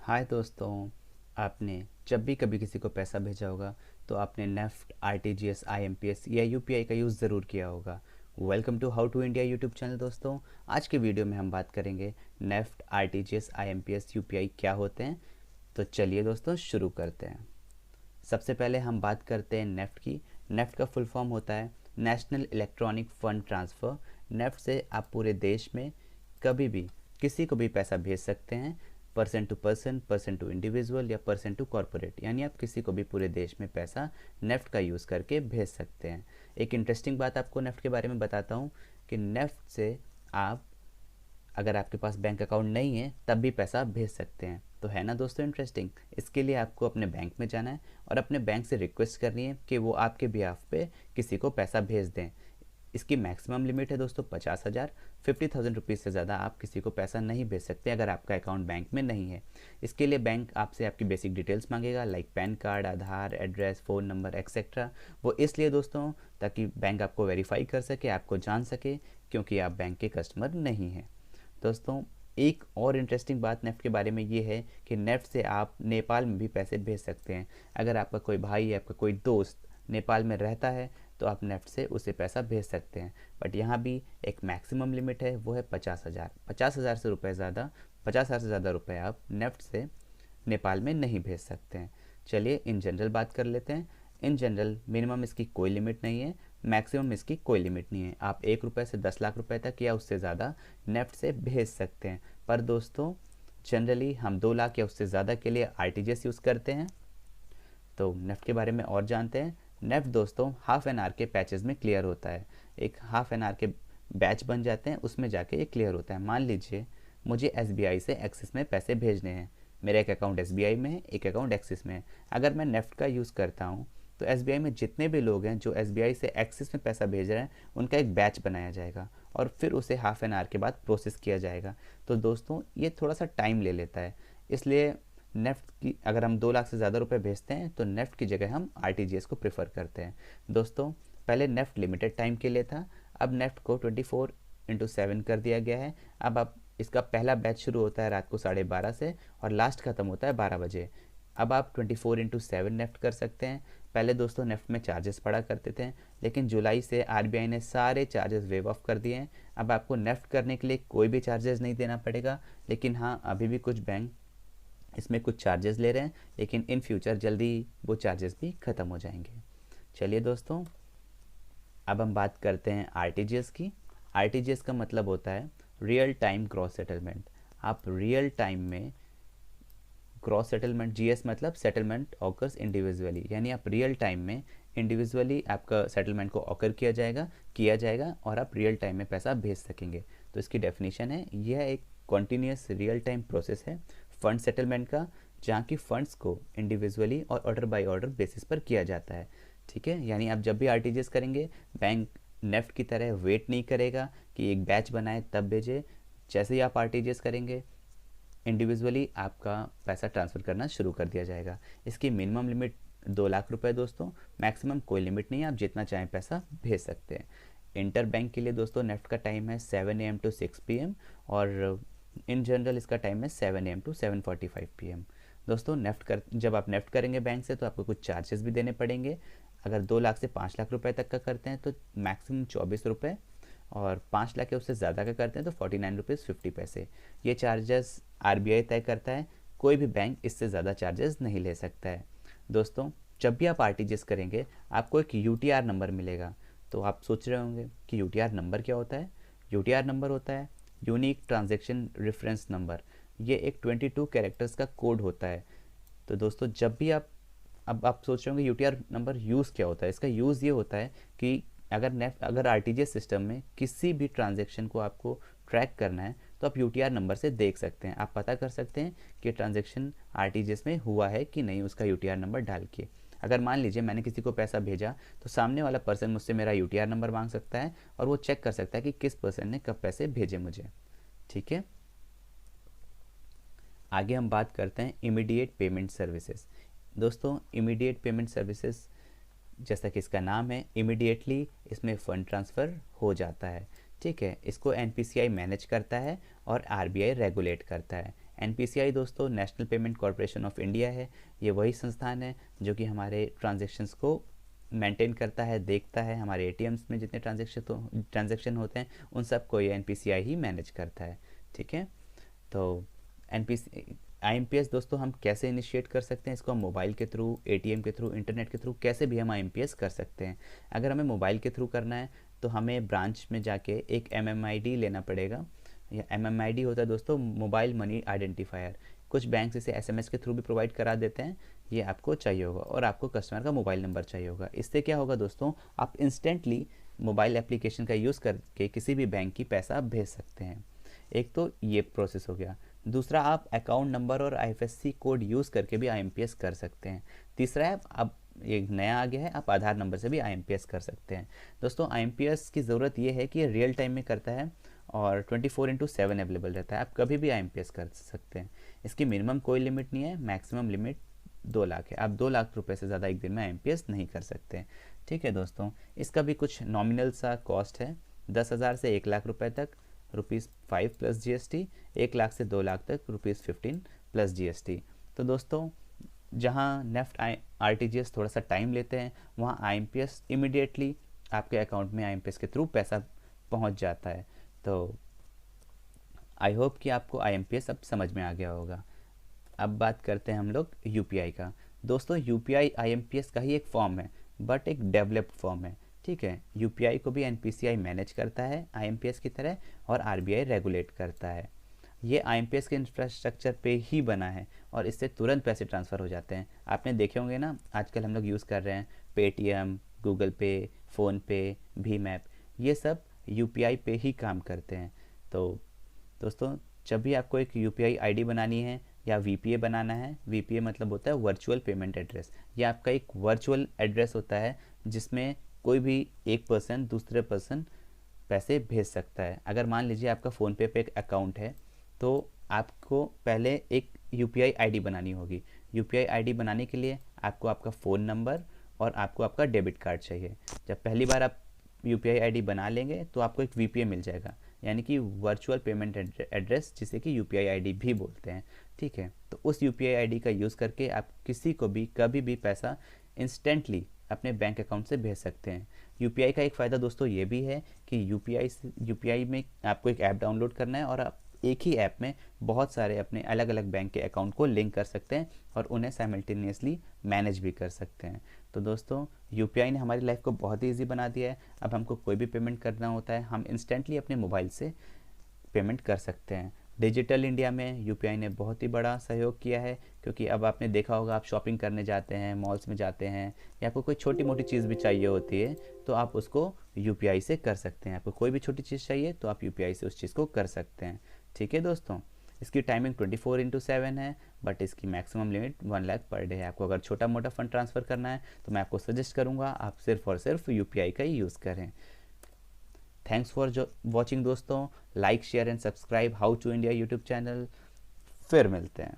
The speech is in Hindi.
हाय दोस्तों। आपने जब भी कभी किसी को पैसा भेजा होगा तो आपने नेफ्ट, आरटीजीएस, आईएमपीएस या यूपीआई का यूज़ ज़रूर किया होगा। Welcome to how to India YouTube channel. दोस्तों, आज के वीडियो में हम बात करेंगे नेफ्ट, आरटीजीएस, आईएमपीएस, यूपीआई क्या होते हैं। तो चलिए दोस्तों शुरू करते हैं। सबसे पहले हम बात करते हैं नेफ्ट की। नेफ्ट का फुल फॉर्म होता है national electronic fund transfer. NEFT से आप पूरे देश में कभी भी किसी को भी पैसा भेज सकते हैं, पर्सन टू इंडिविजुअल या पर्सन टू कॉरपोरेट, यानी आप किसी को भी पूरे देश में पैसा नेफ्ट का यूज़ करके भेज सकते हैं। एक इंटरेस्टिंग बात आपको नेफ्ट के बारे में बताता हूँ कि नेफ्ट से आप, अगर आपके पास बैंक अकाउंट नहीं है तब भी पैसा भेज सकते हैं। तो है ना दोस्तों इंटरेस्टिंग। इसके लिए आपको अपने बैंक में जाना है और अपने बैंक से रिक्वेस्ट करनी है कि वो आपके बिहाफ पे किसी को पैसा भेज दें। इसकी मैक्सिमम लिमिट है दोस्तों 50,000। 50,000 रुपीज़ से ज़्यादा आप किसी को पैसा नहीं भेज सकते अगर आपका अकाउंट बैंक में नहीं है। इसके लिए बैंक आपसे आपकी बेसिक डिटेल्स मांगेगा, लाइक पैन कार्ड, आधार, एड्रेस, फ़ोन नंबर एक्सेट्रा। वो इसलिए दोस्तों ताकि बैंक आपको वेरीफाई कर सके, आपको जान सके, क्योंकि आप बैंक के कस्टमर नहीं हैं। दोस्तों, एक और इंटरेस्टिंग बात नेफ्ट के बारे में ये है कि नेफ्ट से आप नेपाल में भी पैसे भेज सकते हैं। अगर आपका कोई भाई या आपका कोई दोस्त नेपाल में रहता है तो आप नेफ्ट से उसे पैसा भेज सकते हैं। बट यहाँ भी एक मैक्सिमम लिमिट है, वो है 50,000। 50,000 से रुपये ज़्यादा, 50,000 से ज़्यादा रुपये आप नेफ्ट से नेपाल में नहीं भेज सकते हैं। चलिए इन जनरल बात कर लेते हैं। इन जनरल मिनिमम इसकी कोई लिमिट नहीं है, मैक्सिमम इसकी कोई लिमिट नहीं है। आप 1 रुपये से 10 लाख रुपए तक या उससे ज़्यादा नेफ्ट से भेज सकते हैं। पर दोस्तों, जनरली हम 2 लाख या उससे ज़्यादा के लिए आरटीजीएस यूज़ करते हैं। तो नेफ्ट के बारे में और जानते हैं। नेफ्ट दोस्तों हाफ एन आवर के पैचेस में क्लियर होता है। एक हाफ एन आवर के बैच बन जाते हैं, उसमें जाके ये क्लियर होता है। मान लीजिए मुझे एसबीआई से एक्सिस में पैसे भेजने हैं। मेरा एक अकाउंट एसबीआई में है, एक अकाउंट एक्सिस में है। अगर मैं नेफ्ट का यूज़ करता हूँ तो एसबीआई में जितने भी लोग हैं जो एसबीआई से एक्सिस में पैसा भेज रहे हैं, उनका एक बैच बनाया जाएगा और फिर उसे हाफ एन आवर के बाद प्रोसेस किया जाएगा। तो दोस्तों ये थोड़ा सा टाइम ले लेता है। इसलिए नेफ्ट की अगर हम 2 लाख से ज़्यादा रुपए भेजते हैं तो नेफ्ट की जगह हम आरटीजीएस को प्रेफर करते हैं। दोस्तों, पहले नेफ्ट लिमिटेड टाइम के लिए था, अब नेफ्ट को 24/7 कर दिया गया है। अब आप इसका पहला बैच शुरू होता है रात को 12:30 से और लास्ट ख़त्म होता है 12 बजे। अब आप 24/7 नेफ्ट कर सकते हैं। पहले दोस्तों नेफ्ट में चार्जेस पड़ा करते थे, लेकिन जुलाई से आरबीआई ने सारे चार्जेस वेव ऑफ कर दिए हैं। अब आपको नेफ्ट करने के लिए कोई भी चार्जेस नहीं देना पड़ेगा। लेकिन हाँ, अभी भी कुछ बैंक इसमें कुछ चार्जेस ले रहे हैं, लेकिन इन फ्यूचर जल्दी वो चार्जेस भी ख़त्म हो जाएंगे। चलिए दोस्तों, अब हम बात करते हैं आरटीजीएस की। आरटीजीएस का मतलब होता है रियल टाइम ग्रॉस सेटलमेंट। आप रियल टाइम में क्रॉस सेटलमेंट, जीएस मतलब सेटलमेंट ऑकर्स इंडिविजुअली, यानी आप रियल टाइम में इंडिविजुअली आपका सेटलमेंट को ऑकर किया जाएगा और आप रियल टाइम में पैसा भेज सकेंगे। तो इसकी डेफिनेशन है, यह एक कॉन्टीन्यूस रियल टाइम प्रोसेस है फंड सेटलमेंट का, जहाँ की फंड्स को इंडिविजुअली और ऑर्डर बाय ऑर्डर बेसिस पर किया जाता है। ठीक है, यानी आप जब भी आरटीजीएस करेंगे, बैंक नेफ्ट की तरह वेट नहीं करेगा कि एक बैच बनाए तब भेजे। जैसे ही आप आरटीजीएस करेंगे, इंडिविजुअली आपका पैसा ट्रांसफ़र करना शुरू कर दिया जाएगा। इसकी मिनिमम लिमिट 2 लाख रुपए दोस्तों, मैक्सिमम कोई लिमिट नहीं है, आप जितना चाहें पैसा भेज सकते हैं। इंटर बैंक के लिए दोस्तों नेफ्ट का टाइम है 7 AM to 6 PM और इन जनरल इसका टाइम है 7 AM to 7:45 PM। दोस्तों जब आप नेफ्ट करेंगे बैंक से तो आपको कुछ चार्जेस भी देने पड़ेंगे। अगर 2 लाख से 5 लाख रुपए तक का करते हैं तो मैक्सिमम 24 रुपये, और 5 लाख या उससे ज़्यादा का करते हैं तो 49 रुपीज़ 50 पैसे। ये चार्जेस आरबीआई तय करता है, कोई भी बैंक इससे ज़्यादा चार्जेस नहीं ले सकता है। दोस्तों, जब भी आप आरटीजीएस करेंगे आपको एक यूटीआर नंबर मिलेगा। तो आप सोच रहे होंगे कि यूटीआर नंबर क्या होता है। यूटीआर नंबर होता है यूनिक ट्रांजैक्शन रेफरेंस नंबर। ये एक 22 कैरेक्टर्स का कोड होता है। तो दोस्तों, जब भी अब आप सोच रहे होंगे यूटीआर नंबर यूज़ क्या होता है। इसका यूज़ ये होता है कि अगर आरटीजीएस सिस्टम में किसी भी ट्रांजैक्शन को आपको ट्रैक करना है तो आप यूटीआर नंबर से देख सकते हैं। आप पता कर सकते हैं कि ट्रांजैक्शन आरटीजीएस में हुआ है कि नहीं, उसका यूटीआर नंबर डाल के। अगर मान लीजिए मैंने किसी को पैसा भेजा तो सामने वाला पर्सन मुझसे मेरा यूटीआर नंबर मांग सकता है और वो चेक कर सकता है कि किस पर्सन ने कब पैसे भेजे मुझे। ठीक है, आगे हम बात करते हैं इमीडिएट पेमेंट सर्विसेज। दोस्तों, इमीडिएट पेमेंट सर्विसेज जैसा कि इसका नाम है, इमीडिएटली इसमें फ़ंड ट्रांसफ़र हो जाता है। ठीक है, इसको एनपीसीआई मैनेज करता है और आरबीआई रेगुलेट करता है। NPCI दोस्तों national payment corporation of India है। ये वही संस्थान है जो कि हमारे ट्रांजेक्शन्स को मेंटेन करता है, देखता है। हमारे ATMs में जितने ट्रांजेक्शन होते हैं उन सब को ये NPCI ही मैनेज करता है। ठीक है, तो IMPS दोस्तों हम कैसे इनिशिएट कर सकते हैं इसको? हम मोबाइल के थ्रू, ATM के थ्रू, इंटरनेट के थ्रू, कैसे भी हम IMPS कर सकते हैं। अगर हमें मोबाइल के थ्रू करना है तो हमें ब्रांच में जाके एक MMID लेना पड़ेगा। या MMID होता है दोस्तों मोबाइल मनी आइडेंटिफायर। कुछ बैंक इसे SMS के थ्रू भी प्रोवाइड करा देते हैं। ये आपको चाहिए होगा और आपको कस्टमर का मोबाइल नंबर चाहिए होगा। इससे क्या होगा दोस्तों, आप इंस्टेंटली मोबाइल एप्लीकेशन का यूज़ करके किसी भी बैंक की पैसा भेज सकते हैं। एक तो ये प्रोसेस हो गया। दूसरा, आप अकाउंट नंबर और IFSC कोड यूज़ करके भी IMPS कर सकते हैं। तीसरा है, अब एक नया आ गया है, आप आधार नंबर से भी IMPS कर सकते हैं। दोस्तों IMPS की ज़रूरत ये है कि ये रियल टाइम में करता है और 24/7 अवेलेबल रहता है। आप कभी भी IMPS कर सकते हैं। इसकी मिनिमम कोई लिमिट नहीं है, मैक्सिमम लिमिट 2 लाख है। आप 2 लाख रुपए से ज़्यादा एक दिन में IMPS नहीं कर सकते। ठीक है दोस्तों, इसका भी कुछ नॉमिनल सा कॉस्ट है, 10,000 से 1 लाख रुपए तक ₹5 प्लस GST, 1 लाख से 2 लाख तक ₹15 प्लस GST। तो दोस्तों जहाँ नेफ्ट RTGS थोड़ा सा टाइम लेते हैं, वहाँ IMPS इमिडिएटली आपके अकाउंट में IMPS के थ्रू पैसा पहुँच जाता है। तो आई होप कि आपको IMPS अब समझ में आ गया होगा। अब बात करते हैं हम लोग UPI का। दोस्तों UPI IMPS का ही एक फॉर्म है, बट एक डेवलप्ड फॉर्म है। ठीक है, UPI को भी NPCI मैनेज करता है IMPS की तरह और RBI रेगुलेट करता है। ये IMPS के इंफ्रास्ट्रक्चर पे ही बना है और इससे तुरंत पैसे ट्रांसफ़र हो जाते हैं। आपने देखे होंगे ना, आजकल हम लोग यूज़ कर रहे हैं पेटीएम, गूगल पे, फ़ोनपे, भीम ऐप, ये सब UPI पे ही काम करते हैं। तो दोस्तों जब भी आपको एक UPI ID बनानी है या VPA बनाना है, VPA मतलब होता है वर्चुअल पेमेंट एड्रेस। ये आपका एक वर्चुअल एड्रेस होता है जिसमें कोई भी एक पर्सन दूसरे पर्सन पैसे भेज सकता है। अगर मान लीजिए आपका फ़ोनपे पे एक अकाउंट है तो आपको पहले एक UPI ID बनानी होगी। UPI ID बनाने के लिए आपको आपका फ़ोन नंबर और आपको आपका डेबिट कार्ड चाहिए। जब पहली बार आप UPI ID बना लेंगे तो आपको एक VPA मिल जाएगा, यानी कि वर्चुअल पेमेंट एड्रेस, जिसे कि UPI ID भी बोलते हैं। ठीक है, तो उस UPI ID का यूज़ करके आप किसी को भी कभी भी पैसा इंस्टेंटली अपने बैंक अकाउंट से भेज सकते हैं। UPI का एक फ़ायदा दोस्तों ये भी है कि UPI में आपको एक ऐप डाउनलोड करना है और आप एक ही ऐप में बहुत सारे अपने अलग अलग बैंक के अकाउंट को लिंक कर सकते हैं और उन्हें साइमल्टेनियसली मैनेज भी कर सकते हैं। तो दोस्तों UPI ने हमारी लाइफ को बहुत ही ईजी बना दिया है। अब हमको कोई भी पेमेंट करना होता है, हम इंस्टेंटली अपने मोबाइल से पेमेंट कर सकते हैं। डिजिटल इंडिया में UPI ने बहुत ही बड़ा सहयोग किया है, क्योंकि अब आपने देखा होगा, आप शॉपिंग करने जाते हैं, मॉल्स में जाते हैं, या आपको कोई छोटी मोटी चीज़ भी चाहिए होती है तो आप उसको UPI से कर सकते हैं। आपको कोई भी छोटी चीज़ चाहिए तो आप UPI से उस चीज़ को कर सकते हैं। ठीक है दोस्तों, इसकी टाइमिंग 24/7 है, बट इसकी maximum limit 1 lakh per day है। आपको अगर छोटा मोटा फंड ट्रांसफ़र करना है तो मैं आपको सजेस्ट करूँगा आप सिर्फ और सिर्फ UPI का ही यूज़ करें। थैंक्स फॉर वॉचिंग दोस्तों। Like, share and subscribe how to India YouTube channel. फिर मिलते हैं।